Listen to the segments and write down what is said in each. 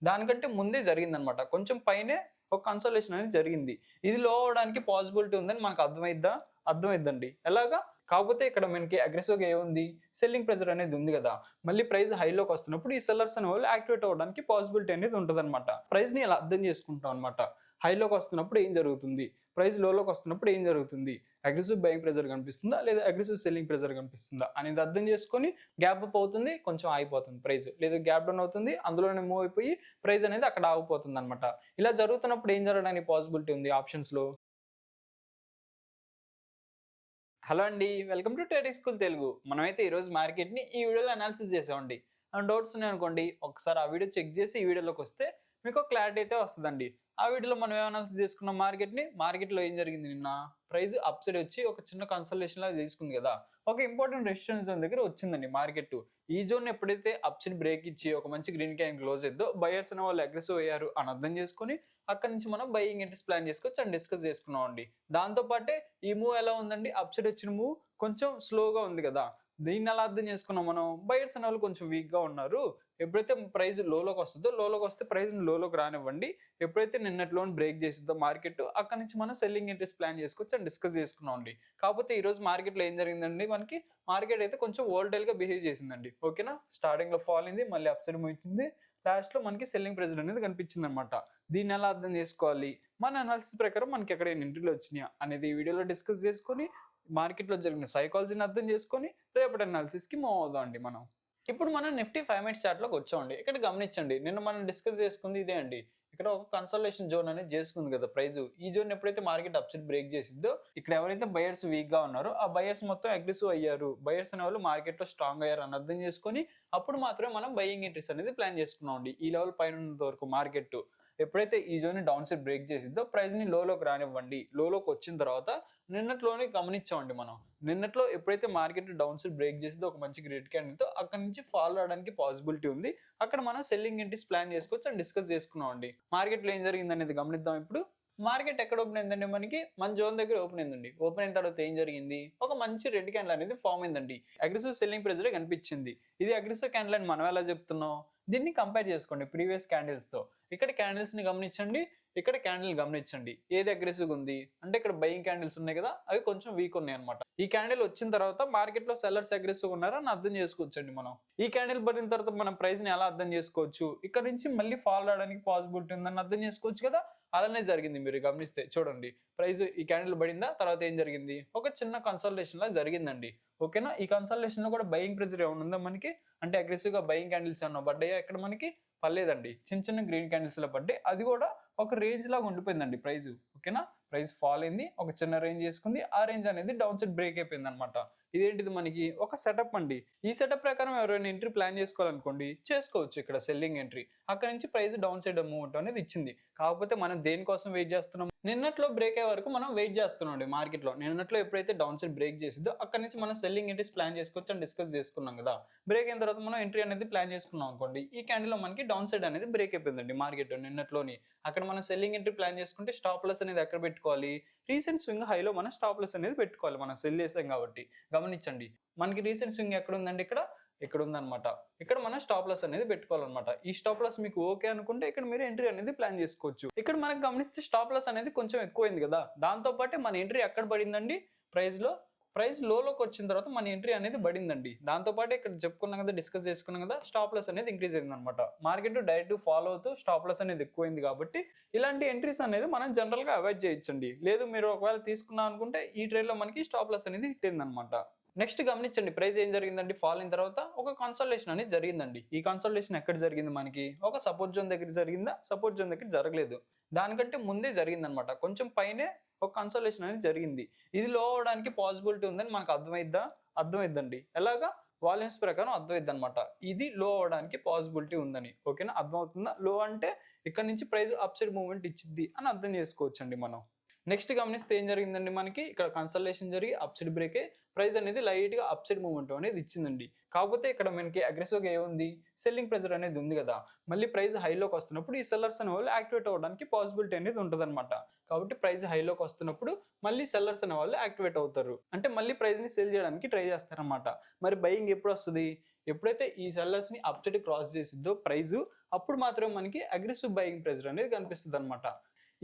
దానికంటే ముందే జరిగిందనమాట. కొంచెం పైనే ఒక కన్సల్టేషన్ అనేది జరిగింది. ఇది లో అవ్వడానికి పాసిబిలిటీ ఉందని మనకు అర్థమైద్దా? అర్థమైద్దండి. ఎలాగా? కాకపోతే ఇక్కడ మనకి అగ్రెసివ్‌గా ఏముంది? సెల్లింగ్ ప్రెషర్ అనేది ఉంది గదా! మళ్ళీ ప్రైస్ హైలోకొస్తున్నప్పుడు ఈ సెల్లర్స్ అనేవాళ్ళు యాక్టివేట్ అవ్వడానికి పాసిబిలిటీ అనేది ఉంటదనమాట. ప్రైస్‌ని ఇలా అర్థం చేసుకుంటాం అనమాట. హైలోకొస్తున్నప్పుడు ఏం జరుగుతుంది? ప్రైస్ లోలోకొస్తున్నప్పుడు ఏం జరుగుతుంది? అగ్రెసివ్ బయింగ్ ప్రెషర్ కనిపిస్తుందా? లేదా అగ్రెసివ్ సెల్లింగ్ ప్రెషర్ కనిపిస్తుందా? అనేది అర్థం చేసుకొని గ్యాప్ అప్ అవుతుంది. కొంచెం ఆగిపోతుంది ప్రైస్. లేదా గ్యాప్ డౌన్ అవుతుంది. అందులోనే మూవ్ అయిపోయి ప్రైస్ అనేది అక్కడ ఆగిపోతుందనమాట. ఇలా జరుగుతున్నప్పుడు ఏం జరగడానికి పాసిబిలిటీ ఉంది ఆప్షన్స్‌లో? హలో అండి. Welcome to trading school Telugu. మనమైతే ఈరోజు మార్కెట్‌ని ఈ వీడియోలో అనాలిసిస్ చేసామండి. ఏమైనా డౌట్స్ ఉన్నాయనుకోండి, ఒకసారి ఆ వీడియో చెక్ చేసి ఈ వీడియోలోకొస్తే మీకు ఒక క్లారిటీ అయితే వస్తదండి. ఆ వీడియోలో మనం ఏం అనాలిసిస్ చేసుకున్నాం మార్కెట్‌ని, మార్కెట్‌లో ఏం జరిగింది నిన్న? ప్రైస్ అప్ సైడ్ వచ్చి ఒక చిన్న కన్సల్టేషన్ లాగా చేసుకుంది కదా! ఒక ఇంపార్టెంట్ రెసిస్టెన్స్ జోన్ దగ్గర వచ్చిందండి మార్కెట్. ఈ జోన్ ఎప్పుడైతే అప్ సైడ్ బ్రేక్ ఇచ్చి ఒక మంచి గ్రీన్ క్యాండిల్ క్లోజ్ అయిద్దో బయర్స్ అనే వాళ్ళు అగ్రెసివ్ అయ్యారు అని అర్థం చేసుకొని అక్కడి నుంచి మనం బయింగ్ ఎంట్రీస్ ప్లాన్ చేసుకోవచ్చు అని డిస్కస్ చేసుకున్నామండి. దాంతో పాటే ఈ మూవ్ ఎలా ఉందండి? అప్ సైడ్ వచ్చిన మూవ్ కొంచెం స్లోగా ఉంది కదా! దీన్ని ఎలా అర్థం చేసుకున్నాం మనం? బయర్స్ అనేవాళ్ళు కొంచెం వీక్‌గా ఉన్నారు. ఎప్పుడైతే ప్రైస్ లోలోకొస్తదో, లోలోకొస్తే ప్రైస్‌ని లోలోకి రానివ్వండి. ఎప్పుడైతే నిన్నటి లోని బ్రేక్ చేసిద్దో మార్కెట్ అక్కడి నుంచి మనం సెల్లింగ్ ఎంట్రీస్ ప్లాన్ చేసుకోవచ్చు అని డిస్కస్ చేసుకున్నామండి. కాకపోతే ఈరోజు మార్కెట్‌లో ఏం జరిగిందండి మనకి? మార్కెట్ అయితే కొంచెం వోలటైల్‌గా బిహేవ్ చేసిందండి. ఓకేనా? స్టార్టింగ్‌లో ఫాల్ అయింది. మళ్ళీ అప్ సైడ్ మూవ్ ఇచ్చింది. లాస్ట్‌లో మనకి సెల్లింగ్ ప్రెషర్ అనేది కనిపించిందనమాట. దీన్ని ఎలా అర్థం చేసుకోవాలి? మన అనాలిసిస్ ప్రకారం మనకి ఎక్కడైనా ఎంట్రీలు వచ్చినాయా అనేది ఈ వీడియోలో డిస్కస్ చేసుకొని, మార్కెట్‌లో జరిగిన సైకాలజీని అర్థం చేసుకొని, రేపటి అనాలిసిస్‌కి మూవ్ అవుదాం అండి మనం. ఇప్పుడు మనం నిఫ్టీ 5 మినిట్స్ చార్ట్‌లోకి వచ్చామండి. ఇక్కడ గమనించండి. నిన్న మనం డిస్కస్ చేసుకుంది ఇదే అండి. ఇక్కడ ఒక కన్సల్టేషన్ జోన్ అనేది చేసుకుంది కదా ప్రైస్. ఈ జోన్ ఎప్పుడైతే మార్కెట్ అప్‌సైడ్ బ్రేక్ చేసిద్దో, ఇక్కడ ఎవరైతే బయర్స్ వీక్‌గా ఉన్నారో, ఆ బయర్స్ మొత్తం అగ్రెసివ్ అయ్యారు. బయర్స్ అనేవాళ్ళు మార్కెట్‌లో స్ట్రాంగ్ అయ్యారు అని అర్థం చేసుకొని, అప్పుడు మాత్రమే మనం బయింగ్ ఎంట్రీస్ అనేది ప్లాన్ చేసుకున్నామండి. ఈ లెవెల్ పైన ఉన్నంత వరకు మార్కెట్. ఎప్పుడైతే ఈ జోన్‌ని డౌన్ సైడ్ బ్రేక్ చేసిద్దో, ప్రైస్‌ని లోలోకి రానివ్వండి. లోలోకి వచ్చిన తర్వాత నిన్నట్లోనే గమనించామండి మనం. నిన్నట్లో ఎప్పుడైతే మార్కెట్ డౌన్ సైడ్ బ్రేక్ చేసిద్దో ఒక మంచి గ్రేట్ క్యాండిల్‌తో అక్కడి నుంచి ఫాల్ రావడానికి పాసిబిలిటీ ఉంది. అక్కడ మనం సెల్లింగ్ ఎంట్రీస్ ప్లాన్ చేసుకోవచ్చు అని డిస్కస్ చేసుకున్నామండి. మార్కెట్‌లో ఏం జరిగిందనేది గమనిద్దాం ఇప్పుడు. మార్కెట్ ఎక్కడ ఓపెన్ అయిందండి మనకి? మన జోన్ దగ్గర ఓపెన్ అయిందండి. ఓపెన్ అయిన తర్వాత ఏం జరిగింది? ఒక మంచి రెడ్ క్యాండిల్ అనేది ఫార్మ్ అయిందండి. అగ్రెసివ్ సెల్లింగ్ ప్రెషరే కనిపించింది. ఇది అగ్రెసివ్ క్యాండిల్ అని మనం ఎలా చెప్తున్నాం? దీన్ని కంపేర్ చేసుకోండి ప్రీవియస్ క్యాండిల్స్‌తో. ఇక్కడ క్యాండిల్స్‌ని గమనించండి. ఇక్కడ క్యాండిల్ గమనించండి. ఏది అగ్రెసివ్‌గా ఉంది? అంటే ఇక్కడ బయింగ్ క్యాండిల్స్ ఉన్నాయి కదా! అవి కొంచెం వీక్ ఉన్నాయన్నమాట. ఈ క్యాండిల్ వచ్చిన తర్వాత మార్కెట్‌లో సెల్లర్స్ అగ్రెసివ్‌గా ఉన్నారని అర్థం చేసుకోవచ్చండి మనం. ఈ క్యాండిల్ పడిన తర్వాత మనం ప్రైస్‌ని ఎలా అర్థం చేసుకోవచ్చు? ఇక్కడ నుంచి మళ్ళీ ఫాల్ రావడానికి పాసిబిలిటీ ఉందని అర్థం చేసుకోవచ్చు కదా! అలానే జరిగింది మీరు గమనిస్తే చూడండి. ప్రైస్ ఈ క్యాండిల్ పడిందా? తర్వాత ఏం జరిగింది? ఒక చిన్న కన్సల్టేషన్ లాగా జరిగిందండి. ఓకేనా? ఈ కన్సల్టేషన్‌లో కూడా బయింగ్ ప్రెషర్ ఏమన్నా ఉందా మనకి? అంటే అగ్రెసివ్‌గా బయింగ్ క్యాండిల్స్ ఏమన్నా పడ్డాయా ఇక్కడ మనకి? పడలేదండి. చిన్న చిన్న గ్రీన్ క్యాండిల్స్‌లా పడ్డాయి. అది కూడా ఒక రేంజ్ లాగా ఉండిపోయిందండి ప్రైస్. ఓకేనా? ప్రైస్ ఫాల్ అయింది. ఒక చిన్న రేంజ్ చేసుకుంది. ఆ రేంజ్ అనేది డౌన్ సైడ్ బ్రేక్ అయిపోయిందన్నమాట. ఇదేంటిది మనకి ఒక సెటప్ అండి. ఈ సెటప్ ప్రకారం ఎవరైనా ఎంట్రీ ప్లాన్ చేసుకోవాలనుకోండి చేసుకోవచ్చు ఇక్కడ సెల్లింగ్ ఎంట్రీ. అక్కడి నుంచి ప్రైస్ డౌన్ సైడ్ మూవ్‌మెంట్ అనేది ఇచ్చింది. కాకపోతే మనం దేనికోసం వెయిట్ చేస్తున్నాం? నిన్నట్లో బ్రేక్ అయ్యే వరకు మనం వెయిట్ చేస్తున్నామండి మార్కెట్‌లో. నిన్నట్లో ఎప్పుడైతే డౌన్ సైడ్ బ్రేక్ చేసిద్దో అక్కడి నుంచి మనం సెల్లింగ్ ఎంట్రీస్ ప్లాన్ చేసుకోవచ్చు అని డిస్కస్ చేసుకున్నాం కదా! బ్రేక్ అయిన తర్వాత మనం ఎంట్రీ అనేది ప్లాన్ చేసుకున్నాం అనుకోండి. ఈ క్యాండిల్‌లో మనకి డౌన్ సైడ్ అనేది బ్రేక్ అయిపోయిందండి మార్కెట్ నిన్నట్లోని. అక్కడ మనం సెల్లింగ్ ఎంట్రీ ప్లాన్ చేసుకుంటే స్టాప్ లాస్ అనేది ఎక్కడ పెట్టుకోవాలి? రీసెంట్ స్వింగ్ హైలో మనం స్టాప్ లాస్ అనేది పెట్టుకోవాలి. మనం సెల్ చేసాం కాబట్టి. గమనించండి. మనకి రీసెంట్ స్వింగ్ ఎక్కడుందండి ఇక్కడ? ఇక్కడుందనమాట. ఇక్కడ మనం స్టాప్ లాస్ అనేది పెట్టుకోవాలనమాట. ఈ స్టాప్ లాస్ మీకు ఓకే అనుకుంటే ఇక్కడ మీరు ఎంట్రీ అనేది ప్లాన్ చేసుకోవచ్చు. ఇక్కడ మనకు గమనిస్తే స్టాప్ లాస్ అనేది కొంచెం ఎక్కువైంది కదా! దాంతో పాటే మన ఎంట్రీ ఎక్కడ పడిందండి? ప్రైస్‌లో. ప్రైస్ లోలోకి వచ్చిన తర్వాత మన ఎంట్రీ అనేది పడిందండి. దాంతో పాటు ఇక్కడ చెప్పుకున్నాం కదా! డిస్కస్ చేసుకున్నాం కదా! స్టాప్ లాస్ అనేది ఇంక్రీజ్ అయిందనమాట. మార్కెట్ డైరెక్ట్ ఫాలో అవుతూ స్టాప్ లాస్ అనేది ఎక్కువైంది కాబట్టి ఇలాంటి ఎంట్రీస్ అనేది మనం జనరల్‌గా అవాయిడ్ చేయొచ్చండి. లేదు మీరు ఒకవేళ తీసుకున్నాం అనుకుంటే ఈ ట్రేడ్‌లో మనకి స్టాప్ లాస్ అనేది హిట్ అయిందనమాట. నెక్స్ట్ గమనించండి ప్రైస్ ఏం జరిగిందండి ఫాల్ అయిన తర్వాత ఒక కన్సల్టేషన్ అనేది జరిగిందండి. ఈ కన్సల్టేషన్ ఎక్కడ జరిగింది మనకి? ఒక సపోర్ట్ జోన్ దగ్గర జరిగిందా? సపోర్ట్ జోన్ దగ్గర జరగలేదు. దానికంటే ముందే జరిగిందనమాట. కొంచెం పైనే ఒక కన్సల్టేషన్ అనేది జరిగింది. ఇది లో అవ్వడానికి పాసిబిలిటీ ఉందని మనకు అర్థమైద్దా? అర్థమైద్దండి. ఎలాగా? వాల్యూమ్స్ ప్రకారం అర్థమైద్దనమాట. ఇది లో అవ్వడానికి పాసిబిలిటీ ఉందని. ఓకేనా? అర్థమవుతుందా? లో అంటే ఇక్కడ నుంచి ప్రైస్ అప్ సైడ్ మూవ్‌మెంట్ ఇచ్చిద్ది అని అర్థం చేసుకోవచ్చండి మనం. నెక్స్ట్ గమనిస్తే ఏం జరిగిందండి మనకి? ఇక్కడ కన్సల్టేషన్ జరిగి అప్ సైడ్ బ్రేక్ అయ్యి ప్రైస్ అనేది లైట్‌గా అప్ సైడ్ మూవ్‌మెంట్ అనేది ఇచ్చిందండి. కాకపోతే ఇక్కడ మనకి అగ్రెసివ్‌గా ఏముంది? సెల్లింగ్ ప్రెషర్ అనేది ఉంది గదా! మళ్ళీ ప్రైస్ హైలోకి వస్తున్నప్పుడు ఈ సెల్లర్స్ అనేవాళ్ళు యాక్టివేట్ అవ్వడానికి పాసిబిలిటీ అనేది ఉంటదనమాట. కాబట్టి ప్రైస్ హైలోకి వస్తున్నప్పుడు మళ్ళీ సెల్లర్స్ అనేవాళ్ళు యాక్టివేట్ అవుతారు. అంటే మళ్ళీ ప్రైస్‌ని సెల్ చేయడానికి ట్రై చేస్తారనమాట. మరి బయింగ్ ఎప్పుడొస్తది? ఎప్పుడైతే ఈ సెల్లర్స్ని అప్ సైడ్ క్రాస్ చేసిద్దో ప్రైస్, అప్పుడు మాత్రమే మనకి అగ్రెసివ్ బయింగ్ ప్రెజర్ అనేది కనిపిస్తుంది అనమాట.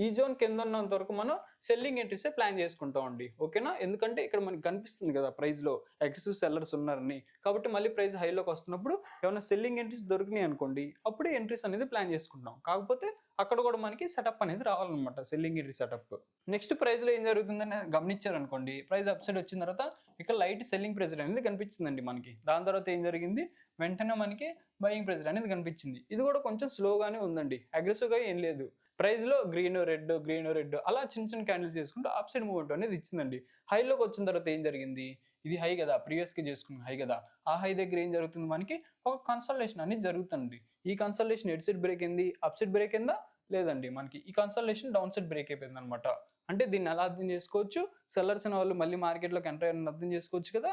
ఈ జోన్ కింద ఉన్నంత వరకు మనం సెల్లింగ్ ఎంట్రీసే ప్లాన్ చేసుకుంటామండి. ఓకేనా? ఎందుకంటే ఇక్కడ మనకి కనిపిస్తుంది కదా ప్రైస్లో అగ్రెసివ్ సెల్లర్స్ ఉన్నారని. కాబట్టి మళ్ళీ ప్రైస్ హైలోకి వస్తున్నప్పుడు ఏమైనా సెల్లింగ్ ఎంట్రీస్ దొరికినాయి అనుకోండి, అప్పుడే ఎంట్రీస్ అనేది ప్లాన్ చేసుకుంటాం. కాకపోతే అక్కడ కూడా మనకి సెటప్ అనేది రావాలన్నమాట, సెల్లింగ్ ఎంట్రీ సెటప్. నెక్స్ట్ ప్రైస్లో ఏం జరుగుతుందని గమనించారనుకోండి, ప్రైస్ అప్ సైడ్ వచ్చిన తర్వాత ఇక్కడ లైట్ సెల్లింగ్ ప్రెజర్ అనేది కనిపించిందండి మనకి. దాని తర్వాత ఏం జరిగింది, వెంటనే మనకి బయింగ్ ప్రెజర్ అనేది కనిపించింది. ఇది కూడా కొంచెం స్లోగానే ఉందండి, అగ్రెసివ్గా ఏం లేదు. ప్రైస్లో గ్రీన్ రెడ్ అలా చిన్న చిన్న క్యాండిల్స్ చేసుకుంటూ అప్ సైడ్ మూవ్మెంట్ అనేది ఇచ్చిందండి. హైలోకి వచ్చిన తర్వాత ఏం జరిగింది, ఇది హై కదా, ప్రీవియస్కి చేసుకున్న హై కదా, ఆ హై దగ్గర ఏం జరుగుతుంది, మనకి ఒక కన్సల్టేషన్ అనేది జరుగుతుంది. ఈ కన్సల్టేషన్ ఎడ్ సైడ్ బ్రేక్ అయింది, అప్ సైడ్ బ్రేక్ అయిందా లేదండి, మనకి ఈ కన్సల్టేషన్ డౌన్ సైడ్ బ్రేక్ అయిపోయింది అనమాట. అంటే దీన్ని ఎలా అర్థం చేసుకోవచ్చు, సెల్లర్స్ అనే వాళ్ళు మళ్ళీ మార్కెట్లోకి ఎంటర్ అయ్యారని అర్థం చేసుకోవచ్చు కదా.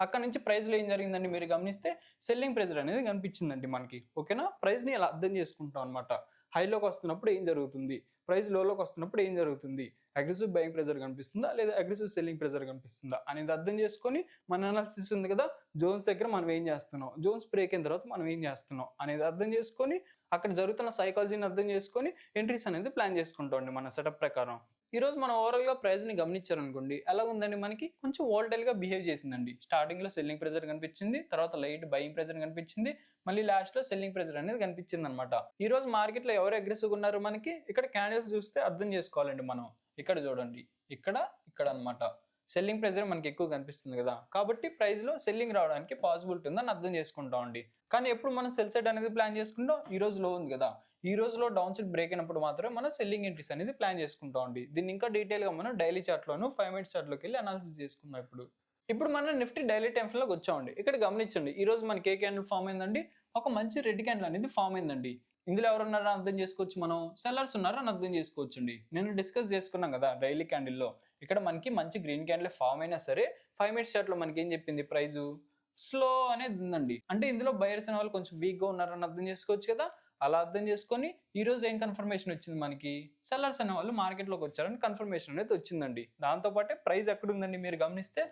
అక్కడ నుంచి ప్రైస్లో ఏం జరిగిందండి, మీరు గమనిస్తే సెల్లింగ్ ప్రెజర్ అనేది కనిపించిందండి మనకి. ఓకేనా? ప్రైస్ని ఎలా అర్థం చేసుకుంటాం అనమాట. హైలోకి వస్తున్నప్పుడు ఏం జరుగుతుంది, ప్రైస్ లోలోకి వస్తున్నప్పుడు ఏం జరుగుతుంది, అగ్రెసివ్ బయింగ్ ప్రెజర్ కనిపిస్తుందా లేదా అగ్రెసివ్ సెల్లింగ్ ప్రెజర్ కనిపిస్తుందా అనేది అర్థం చేసుకొని మన అనాలిసిస్ ఉంది కదా, జోన్స్ దగ్గర మనం ఏం చేస్తున్నాం, జోన్స్ బ్రేక్ అయిన తర్వాత మనం ఏం చేస్తున్నాం అనేది అర్థం చేసుకొని, అక్కడ జరుగుతున్న సైకాలజీని అర్థం చేసుకొని ఎంట్రీస్ అనేది ప్లాన్ చేసుకుంటామండి మన సెటప్ ప్రకారం. ఈరోజు మనం ఓవరాల్గా ప్రైస్ని గమనించారనుకోండి, ఎలా ఉందండి, మనకి కొంచెం వోల్టైల్గా బిహేవ్ చేసిందండి. స్టార్టింగ్లో సెల్లింగ్ ప్రెజర్ కనిపించింది, తర్వాత లైట్ బయింగ్ ప్రెజర్ కనిపించింది, మళ్ళీ లాస్ట్లో సెల్లింగ్ ప్రెజర్ అనేది కనిపించింది అనమాట. ఈ రోజు మార్కెట్లో ఎవరు అగ్రెసివ్గా ఉన్నారు, మనకి ఇక్కడ క్యాండిల్స్ చూస్తే అర్థం చేసుకోవాలండి మనం. ఇక్కడ చూడండి, ఇక్కడ అనమాట సెల్లింగ్ ప్రెజర్ మనకి ఎక్కువ కనిపిస్తుంది కదా, కాబట్టి ప్రైస్లో సెల్లింగ్ రావడానికి పాసిబిలిటీ ఉందని అర్థం చేసుకుంటామండి. కానీ ఎప్పుడు మనం సెల్ సైడ్ అనేది ప్లాన్ చేసుకుంటాం, ఈ రోజు లో ఉంది కదా, ఈ రోజులో డౌన్ సైడ్ బ్రేక్ అయినప్పుడు మాత్రమే మనం సెల్లింగ్ ఎంట్రీస్ అనేది ప్లాన్ చేసుకుంటాం అండి. దీన్ని ఇంకా డీటెయిల్గా మనం డైలీ చార్ట్లోను 5 మినిట్స్ చార్ట్లోకి వెళ్ళి అనాలిసిస్ చేసుకున్నాం. ఇప్పుడు మనం నిఫ్టీ డైలీ టైమ్ ఫ్రేమ్లోకి వచ్చామండి. ఇక్కడ గమనించండి, ఈ రోజు మనకి ఏ క్యాండిల్ ఫామ్ అయిందండి, ఒక మంచి రెడ్ క్యాండిల్ అనేది ఫామ్ అయిందండి. ఇందులో ఎవరు ఉన్నారో అర్థం చేసుకోవచ్చు, మనం సెల్లర్స్ ఉన్నారని అర్థం చేసుకోవచ్చు అండి. నేను డిస్కస్ చేసుకున్నాం కదా డైలీ క్యాండిల్లో, ఇక్కడ మనకి మంచి గ్రీన్ క్యాండిల్ ఫామ్ అయినా సరే 5 మినిట్స్ చార్ట్లో మనకి ఏం చెప్పింది, ప్రైస్ స్లో అనేది ఉందండి. అంటే ఇందులో బయర్స్ అనే వాళ్ళు కొంచెం వీక్గా ఉన్నారని అర్థం చేసుకోవచ్చు కదా. అలా అర్థం చేసుకొని ఈ రోజు ఏం కన్ఫర్మేషన్ వచ్చింది, మనకి సెల్లర్స్ అనే వాళ్ళు మార్కెట్లోకి వచ్చారని కన్ఫర్మేషన్ అనేది వచ్చిందండి. దాంతోపాటే ప్రైస్ ఎక్కడ ఉందండి, మీరు గమనిస్తే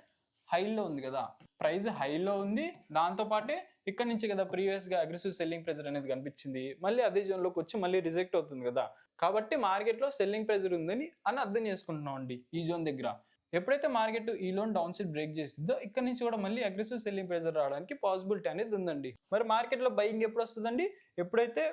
హైలో ఉంది కదా, ప్రైస్ హైలో ఉంది. దాంతోపాటే ఇక్కడ నుంచి కదా ప్రీవియస్గా అగ్రెసివ్ సెల్లింగ్ ప్రెజర్ అనేది కనిపించింది, మళ్ళీ అదే జోన్లోకి వచ్చి మళ్ళీ రిజెక్ట్ అవుతుంది కదా. కాబట్టి మార్కెట్లో సెల్లింగ్ ప్రెజర్ ఉందని అర్థం చేసుకుంటున్నాం అండి ఈ జోన్ దగ్గర. ఎప్పుడైతే మార్కెట్ ఈ లోన్ డౌన్ సైడ్ బ్రేక్ చేసిందో ఇక్కడ నుంచి కూడా మళ్ళీ అగ్రెసివ్ సెల్లింగ్ ప్రెజర్ రావడానికి పాసిబిలిటీ అనేది ఉందండి. మరి మార్కెట్లో బయింగ్ ఎప్పుడు వస్తుందండి, ఎప్పుడైతే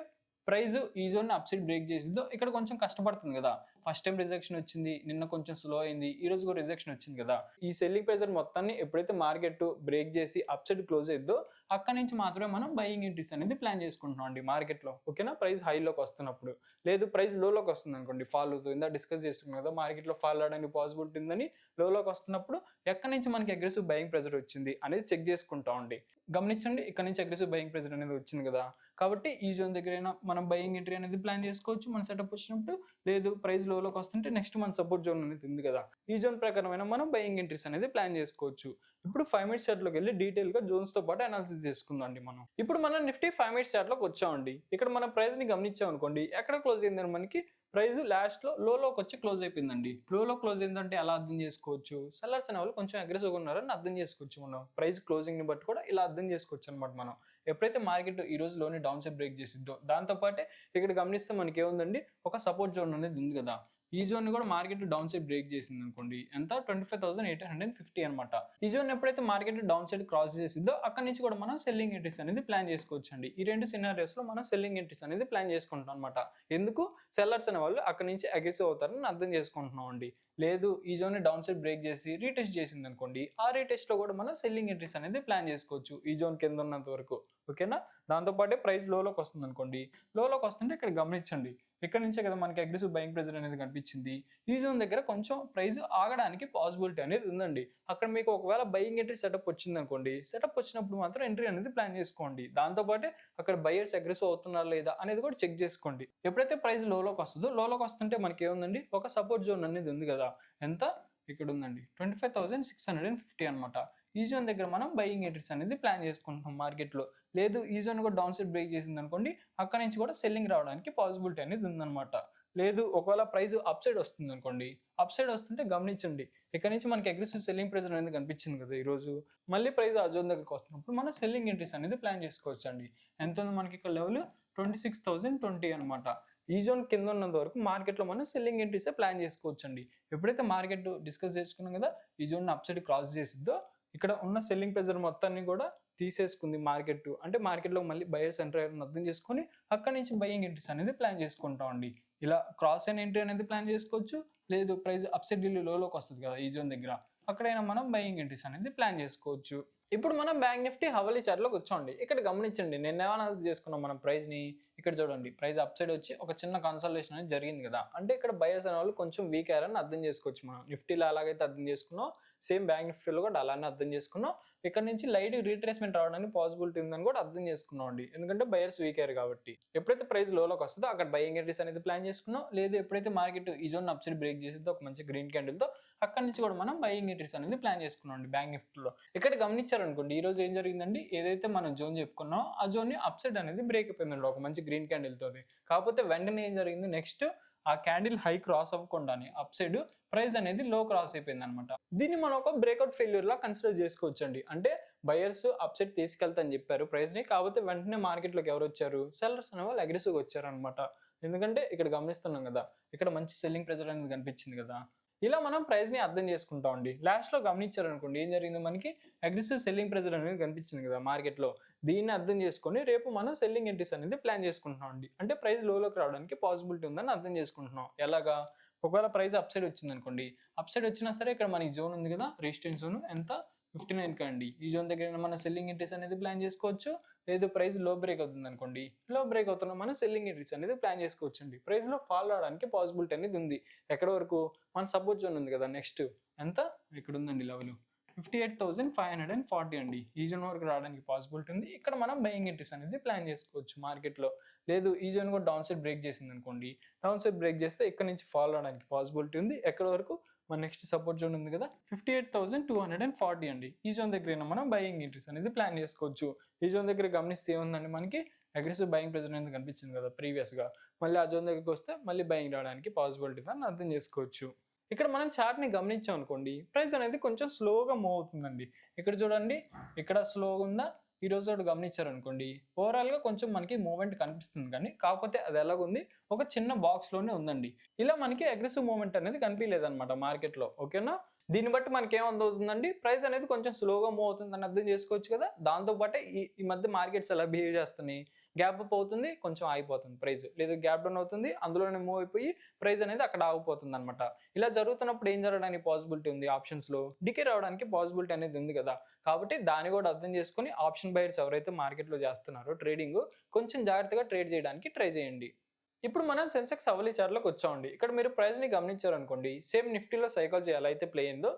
ప్రైస్ ఈ జోన్ అప్ సైడ్ బ్రేక్ చేసిందో ఇక్కడ కొంచెం కష్టపడుతుంది కదా. ఫస్ట్ టైం రిజెక్షన్ వచ్చింది, నిన్న కొంచెం స్లో అయింది, ఈ రోజు కూడా రిజెక్షన్ వచ్చింది కదా. ఈ సెల్లింగ్ ప్రెజర్ మొత్తాన్ని ఎప్పుడైతే మార్కెట్ బ్రేక్ చేసి అప్ సైడ్ క్లోజ్ అయిద్దో అక్కడ నుంచి మాత్రమే మనం బయింగ్ ఎంట్రీస్ అనేది ప్లాన్ చేసుకుంటున్నాం అండి మార్కెట్లో. ఓకేనా? ప్రైస్ హైలోకి వస్తున్నప్పుడు, లేదు ప్రైస్ లోలోకి వస్తుంది అనుకోండి, ఫాల్ అవుతుంది, ఇందా డిస్కస్ చేస్తున్నాం కదా, మార్కెట్లో ఫాల్ అవడానికి పాసిబిలిటీ ఉందని. లోలోకి వస్తున్నప్పుడు ఎక్కడి నుంచి మనకి అగ్రెసివ్ బయింగ్ ప్రెజర్ వచ్చింది అనేది చెక్ చేసుకుంటాం అండి. గమనించండి, ఇక్కడ నుంచి అగ్రెసివ్ బయింగ్ ప్రెజర్ అనేది వచ్చింది కదా, కాబట్టి ఈ జోన్ దగ్గరైనా మనం బయింగ్ ఎంట్రీ అనేది ప్లాన్ చేసుకోవచ్చు మన సెటప్ వచ్చినప్పుడు. లేదు ప్రైస్ లోలోకి వస్తుంటే నెక్స్ట్ మన సపోర్ట్ జోన్ అనేది ఉంది కదా, ఈ జోన్ ప్రకారమైన మనం బయింగ్ ఎంట్రీస్ అనేది ప్లాన్ చేసుకోవచ్చు. ఇప్పుడు 5 మినిట్స్ చార్ట్లోకి వెళ్ళి డీటెయిల్గా జోన్స్తో పాటు అనాలిసిస్ చేసుకుందాం అండి మనం. ఇప్పుడు మనం నిఫ్టీ 5 మినిట్స్ చార్ట్లోకి వచ్చామండి. ఇక్కడ మనం ప్రైస్ని గమనించాం అనుకోండి, ఎక్కడ క్లోజ్ అయిందని మనకి ప్రైస్ లాస్ట్లో లోలోకి వచ్చి క్లోజ్ అయిపోయిందండి. లోలో క్లోజ్ అయిందంటే ఎలా అర్థం చేసుకోవచ్చు, సెల్లర్స్ అనే వాళ్ళు కొంచెం అగ్రెసివ్గా ఉన్నారని అర్థం చేసుకోవచ్చు. మనం ప్రైస్ క్లోజింగ్ని బట్టి కూడా ఇలా అర్థం చేసుకోవచ్చు అనమాట. మనం ఎప్పుడైతే మార్కెట్ ఈ రోజు లోని డౌన్ సైడ్ బ్రేక్ చేసిద్దో దాంతోపాటే ఇక్కడ గమనిస్తే మనకి ఏముందండి, ఒక సపోర్ట్ జోన్ అనేది ఉంది కదా, ఈ జోన్ కూడా మార్కెట్ డౌన్ సైడ్ బ్రేక్ చేసింది అనుకోండి, ఎంత 25,850 అనమాట. ఈ జోన్ ఎప్పుడైతే మార్కెట్ డౌన్ సైడ్ క్రాస్ చేసిందో అక్కడ నుంచి కూడా మనం సెల్లింగ్ ఎంట్రీస్ అనేది ప్లాన్ చేసుకోవచ్చు అండి. ఈ రెండు సినారియోస్ లో మనం సెల్లింగ్ ఎంట్రీస్ అనేది ప్లాన్ చేసుకుంటాం అనమాట. ఎందుకు, సెల్లర్స్ అనే వాళ్ళు అక్కడ నుంచి అగ్రెసివ్ అవుతారని అర్థం చేసుకుంటున్నాం అండి. లేదు ఈ జోన్ డౌన్ సైడ్ బ్రేక్ చేసి రీటెస్ట్ చేసింది అనుకోండి, ఆ రీటెస్ట్ లో కూడా మనం సెల్లింగ్ ఎంట్రీస్ అనేది ప్లాన్ చేసుకోవచ్చు ఈ జోన్ కింద ఉన్నంత వరకు. ఓకేనా? దాంతోపాటే ప్రైస్ లోలోకి వస్తుంది అనుకోండి, లోలోకి వస్తుంటే ఇక్కడ గమనించండి, ఇక్కడ నుంచే కదా మనకి అగ్రెసివ్ బయింగ్ ప్రెజర్ అనేది కనిపించింది. ఈ జోన్ దగ్గర కొంచెం ప్రైస్ ఆగడానికి పాసిబిలిటీ అనేది ఉందండి. అక్కడ మీకు ఒకవేళ బయింగ్ ఎంట్రీ సెటప్ వచ్చింది అనుకోండి, సెటప్ వచ్చినప్పుడు మాత్రం ఎంట్రీ అనేది ప్లాన్ చేసుకోండి. దాంతోపాటే అక్కడ బయర్స్ అగ్రెసివ్ అవుతున్నారా లేదా అనేది కూడా చెక్ చేసుకోండి. ఎప్పుడైతే ప్రైస్ లోలోకి వస్తుందో, లోలోకి వస్తుంటే మనకి ఏముందండి, ఒక సపోర్ట్ జోన్ అనేది ఉంది కదా, ఎంత ఇక్కడ ఉందండి 25,650 అనమాట. ఈ జోన్ దగ్గర మనం బయింగ్ ఎంట్రీస్ అనేది ప్లాన్ చేసుకుంటాం మార్కెట్లో. లేదు ఈ జోన్ కూడా డౌన్ సైడ్ బ్రేక్ చేసింది అనుకోండి, అక్కడ నుంచి కూడా సెల్లింగ్ రావడానికి పాసిబిలిటీ అనేది ఉందన్నమాట. లేదు ఒకవేళ ప్రైస్ అప్ సైడ్ వస్తుంది అనుకోండి, అప్ సైడ్ వస్తుంటే గమనించండి. ఇక్కడ నుంచి మనకి అగ్రెసివ్ సెల్లింగ్ ప్రెజర్ అనేది కనిపించింది కదా ఈరోజు. మళ్ళీ ప్రైస్ ఆ జోన్ దగ్గరికి వస్తున్నప్పుడు మనం సెల్లింగ్ ఎంట్రీస్ అనేది ప్లాన్ చేసుకోవచ్చండి. ఎంత ఉంది మనకి ఇక్కడ లెవెల్ 26,020 అనమాట. ఈ జోన్ కింద ఉన్నంత వరకు మార్కెట్లో మనం సెల్లింగ్ ఎంట్రీసే ప్లాన్ చేసుకోవచ్చండి. ఎప్పుడైతే మార్కెట్ డిస్కస్ చేసుకున్నాం కదా, ఈ జోన్ అప్ సైడ్ క్రాస్ చేసిద్దో ఇక్కడ ఉన్న సెల్లింగ్ ప్రెజర్ మొత్తాన్ని కూడా తీసేసుకుంది మార్కెట్. అంటే మార్కెట్లో మళ్ళీ బయర్స్ ఎంటర్ అయ్యారని అర్థం చేసుకొని అక్కడి నుంచి బయింగ్ ఎంట్రీస్ అనేది ప్లాన్ చేసుకుంటామండి. ఇలా క్రాస్ అయిన ఎంట్రీ అనేది ప్లాన్ చేసుకోవచ్చు. లేదు ప్రైస్ అప్సైడ్ ఢిల్లీ లోకి వస్తుంది కదా ఈ జోన్ దగ్గర, అక్కడైనా మనం బయింగ్ ఎంట్రీస్ అనేది ప్లాన్ చేసుకోవచ్చు. ఇప్పుడు మనం బ్యాంక్ నిఫ్టీ హవాలీ చార్ట్లోకి వచ్చామండి. ఇక్కడ గమనించండి, నేను అనాలిసిస్ చేసుకున్నాం మనం ప్రైస్ని. ఇక్కడ చూడండి ప్రైస్ అప్ సైడ్ వచ్చి ఒక చిన్న కన్సల్టేషన్ అనేది జరిగింది కదా, అంటే ఇక్కడ బయర్స్ అనే వాళ్ళు కొంచెం వీక్ అయ్యారని అర్థం చేసుకోవచ్చు. మనం నిఫ్టీలో అలాగైతే అర్థం చేసుకున్నాం, సేమ్ బ్యాంక్ నిఫ్టీలో కూడా అలానే అర్థం చేసుకున్నాం. ఇక్కడ నుంచి లైట్ రీట్రేస్మెంట్ రావడానికి పాసిబిలిటీ ఉందని కూడా అర్థం చేసుకున్నాం అండి, ఎందుకంటే బయర్స్ వీక్ అయ్యారు కాబట్టి. ఎప్పుడైతే ప్రైస్ లోకి వస్తుందో అక్కడ బయింగ్ ఎంట్రీస్ అనేది ప్లాన్ చేసుకున్నాం. లేదు ఎప్పుడైతే మార్కెట్ ఈ జోన్ అప్ సైడ్ బ్రేక్ చేసిద్దో ఒక మంచి గ్రీన్ క్యాండిల్తో, అక్కడ నుంచి కూడా మనం బయింగ్ ఎంట్రీస్ అనేది ప్లాన్ చేసుకున్నాం అండి బ్యాంక్ నిఫ్టీలో. ఇక్కడ గమనించారనుకోండి, ఈ రోజు ఏం జరిగిందండి, ఏదైతే మనం జోన్ చెప్పుకున్నాం ఆ జోన్ ని అప్ సైడ్ అనేది బ్రేక్ అయిపోయిందండి ఒక మంచి గ్రీన్ క్యాండిల్ తోటి. కాకపోతే వెంటనే ఏం జరిగింది, నెక్స్ట్ ఆ క్యాండిల్ హై క్రాస్ అవ్వకుండానే అప్ సైడ్ ప్రైస్ అనేది లో క్రాస్ అయిపోయింది అనమాట. దీన్ని మనం ఒక బ్రేక్అవుట్ ఫెయిల్యూర్ లా కన్సిడర్ చేసుకోవచ్చు అండి. అంటే బయర్స్ అప్ సైడ్ తీసుకెళ్తాని చెప్పారు ప్రైస్ ని, కాకపోతే వెంటనే మార్కెట్ లోకి ఎవరు వచ్చారు, సెల్లర్స్ అనే వాళ్ళు అగ్రెసివ్ గా వచ్చారు అనమాట. ఎందుకంటే ఇక్కడ గమనిస్తున్నాం కదా, ఇక్కడ మంచి సెల్లింగ్ ప్రెజర్ అనేది కనిపించింది కదా. ఇలా మనం ప్రైస్ ని అర్థం చేసుకుంటాం అండి. లాస్ట్ లో గమనించారు అనుకోండి, ఏం జరిగింది, మనకి అగ్రెసివ్ సెల్లింగ్ ప్రెజర్ అనేది కనిపించింది కదా మార్కెట్ లో. దీన్ని అర్థం చేసుకొని రేపు మనం సెల్లింగ్ ఎంట్రీస్ అనేది ప్లాన్ చేసుకుంటున్నాం అండి. అంటే ప్రైస్ లోకి రావడానికి పాసిబిలిటీ ఉందని అర్థం చేసుకుంటున్నాం. ఎలాగా, ఒకవేళ ప్రైస్ అప్ సైడ్ వచ్చింది అనుకోండి, అప్ సైడ్ వచ్చినా సరే ఇక్కడ మనకి జోన్ ఉంది కదా, రెసిస్టెన్స్ జోన్ ఎంత 59 అండి. ఈ జోన్ దగ్గర మన సెల్లింగ్ ఎంట్రీస్ అనేది ప్లాన్ చేసుకోవచ్చు. లేదు ప్రైస్ లో బ్రేక్ అవుతుంది అనుకోండి, లో బ్రేక్ అవుతున్నా మనం సెల్లింగ్ ఎంట్రీస్ అనేది ప్లాన్ చేసుకోవచ్చు అండి. ప్రైస్ లో ఫాల్ రావడానికి పాసిబిలిటీ అనేది ఉంది. ఎక్కడ వరకు, మన సపోర్ట్ జోన్ ఉంది కదా, నెక్స్ట్ ఎంత ఇక్కడ ఉందండి లెవెల్ 58,540 అండి. ఈ జోన్ వరకు రావడానికి పాసిబిలిటీ ఉంది. ఇక్కడ మనం బయింగ్ ఎంట్రీస్ అనేది ప్లాన్ చేసుకోవచ్చు మార్కెట్లో. లేదు ఈ జోన్ కూడా డౌన్ సైడ్ బ్రేక్ చేసింది అనుకోండి, డౌన్ సైడ్ బ్రేక్ చేస్తే ఇక్కడ నుంచి ఫాల్ రావడానికి పాసిబిలిటీ ఉంది. ఎక్కడ వరకు, మన నెక్స్ట్ సపోర్ట్ జోన్ ఉంది కదా 58,240 అండి. ఈ జోన్ దగ్గర మనం బయింగ్ ఎంట్రీస్ అనేది ప్లాన్ చేసుకోవచ్చు. ఈ జోన్ దగ్గర గమనిస్తే ఏముందండి, మనకి అగ్రెసివ్ బయింగ్ ప్రెజర్ అనేది కనిపించింది కదా ప్రీవియస్ గా. మళ్ళీ ఆ జోన్ దగ్గరికి వస్తే మళ్ళీ బయింగ్ రావడానికి పాసిబిలిటీ అని అర్థం చేసుకోవచ్చు. ఇక్కడ మనం చార్ట్ ని గమనించాం అనుకోండి, ప్రైస్ అనేది కొంచెం స్లోగా మూవ్ అవుతుందండి. ఇక్కడ చూడండి, ఇక్కడ స్లోగా ఉందా, ఈ రోజు ఒకటి గమనించారు అనుకోండి, ఓవరాల్ గా కొంచెం మనకి మూవ్మెంట్ కనిపిస్తుంది, కానీ కాకపోతే అది ఎలాగుంది, ఒక చిన్న బాక్స్ లోనే ఉందండి. ఇలా మనకి అగ్రెసివ్ మూవ్మెంట్ అనేది కనిపించలేదన్నమాట మార్కెట్ లో. ఓకేనా, దీన్ని బట్టి మనకి ఏమవుతుందండి, ప్రైస్ అనేది కొంచెం స్లోగా మూవ్ అవుతుందని అర్థం చేసుకోవచ్చు కదా. దాంతో పాటే ఈ మధ్య మార్కెట్స్ ఎలా బిహేవ్ చేస్తున్నాయి, గ్యాప్ అప్ అవుతుంది, కొంచెం ఆగిపోతుంది ప్రైస్, లేదు గ్యాప్ డౌన్ అవుతుంది, అందులోనే మూవ్ అయిపోయి ప్రైస్ అనేది అక్కడ ఆగిపోతుంది అనమాట. ఇలా జరుగుతున్నప్పుడు ఏం జరగడానికి పాసిబిలిటీ ఉంది, ఆప్షన్స్ లో డికే రావడానికి పాసిబిలిటీ అనేది ఉంది కదా. కాబట్టి దాన్ని కూడా అర్థం చేసుకుని ఆప్షన్ బయర్స్ ఎవరైతే మార్కెట్ లో చేస్తున్నారో ట్రేడింగ్, కొంచెం జాగ్రత్తగా ట్రేడ్ చేయడానికి ట్రై చేయండి. ఇప్పుడు మనం సెన్సెక్స్ హవాలీ చార్ట్లోకి వచ్చామండి. ఇక్కడ మీరు ప్రైస్ ని గమనించారనుకోండి, సేమ్ నిఫ్టీలో సైకాలజీ ఎలా అయితే ప్లే అయిందో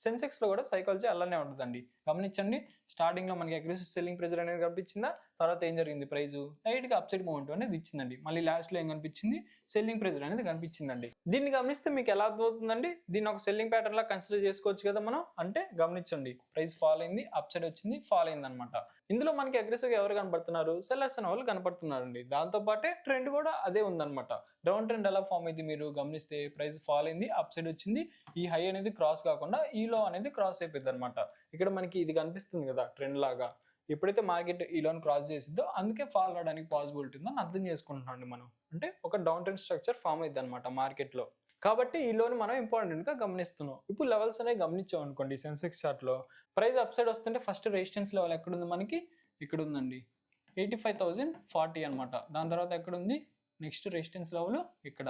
సెన్సెక్స్ లో కూడా సైకాలజీ అలానే ఉంటుందండి. గమనించండి, స్టార్టింగ్ లో మనకి అగ్రెసివ్ సెల్లింగ్ ప్రెజర్ అనేది కనిపించిందా, తర్వాత ఏం జరిగింది, ప్రైస్ లైట్ గా అప్సైడ్ మూవ్మెంట్ అనేది ఇచ్చిందండి. మళ్ళీ లాస్ట్ లో ఏం కనిపించింది, సెల్లింగ్ ప్రెజర్ అనేది కనిపించిందండి. దీన్ని గమనిస్తే మీకు ఎలా అర్థమవుతుందండి, దీన్ని ఒక సెల్లింగ్ ప్యాటర్న్ లా కన్సిడర్ చేసుకోవచ్చు కదా మనం. అంటే గమనించండి, ప్రైస్ ఫాల్ అయింది, అప్సైడ్ వచ్చింది, ఫాల్ అయింది అనమాట. ఇందులో మనకి అగ్రెసివ్ గా ఎవరు కనపడుతున్నారు, సెల్లర్స్ అనే వాళ్ళు కనపడుతున్నారండి. దాంతో పాటే ట్రెండ్ కూడా అదే ఉందన్నమాట. డౌన్ ట్రెండ్ ఎలా ఫామ్ అయింది మీరు గమనిస్తే, ప్రైస్ ఫాల్ అయింది, అప్సైడ్ వచ్చింది, ఈ హై అనేది క్రాస్ కాకుండా ఈ లో అనేది క్రాస్ అయిపోయింది అనమాట. ఇక్కడ మనకి ఇది కనిపిస్తుంది కదా ట్రెండ్ లాగా. ఎప్పుడైతే మార్కెట్ ఈ లోన్ క్రాస్ చేసిద్దో అందుకే ఫాల్ రావడానికి పాసిబిలిటీ ఉందని అర్థం చేసుకుంటున్నాం మనం. అంటే ఒక డౌన్ ట్రెండ్ స్ట్రక్చర్ ఫామ్ అయింది అనమాట మార్కెట్ లో. కాబట్టి ఈ లోన్ మనం ఇంపార్టెంట్ గా గమనిస్తున్నాం. ఇప్పుడు లెవెల్స్ అనేవి గమనించాం అనుకోండి, సెన్సెక్స్ చార్ట్ లో ప్రైస్ అప్ సైడ్ వస్తుంటే ఫస్ట్ రెసిస్టెన్స్ లెవెల్ ఎక్కడ ఉంది, మనకి ఇక్కడ ఉందండి 85,040 అనమాట. దాని తర్వాత ఎక్కడ ఉంది, నెక్స్ట్ రెసిస్టెన్స్ లెవెల్ ఇక్కడ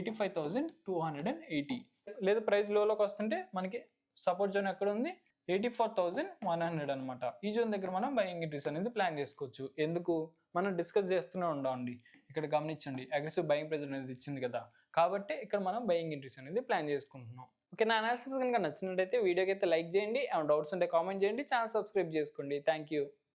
85,280. లేదు ప్రైస్ లోకి వస్తుంటే మనకి సపోర్ట్ జోన్ ఎక్కడ ఉంది, 84,100 అనమాట. ఈ జోన్ దగ్గర మనం బయింగ్ ఎంట్రీస్ అనేది ప్లాన్ చేసుకోవచ్చు. ఎందుకు, మనం డిస్కస్ చేస్తూనే ఉండండి. ఇక్కడ గమనించండి, అగ్రెసివ్ బయింగ్ ప్రెజర్ అనేది ఇచ్చింది కదా, కాబట్టి ఇక్కడ మనం బయింగ్ ఎంట్రీస్ అనేది ప్లాన్ చేసుకుంటున్నాం. ఓకే, నా అనాలిసిస్ కనుక నచ్చినట్టయితే వీడియోకి అయితే లైక్ చేయండి, ఏమైనా డౌట్స్ ఉంటే కామెంట్ చేయండి, ఛానల్ సబ్స్క్రైబ్ చేసుకోండి. Thank you.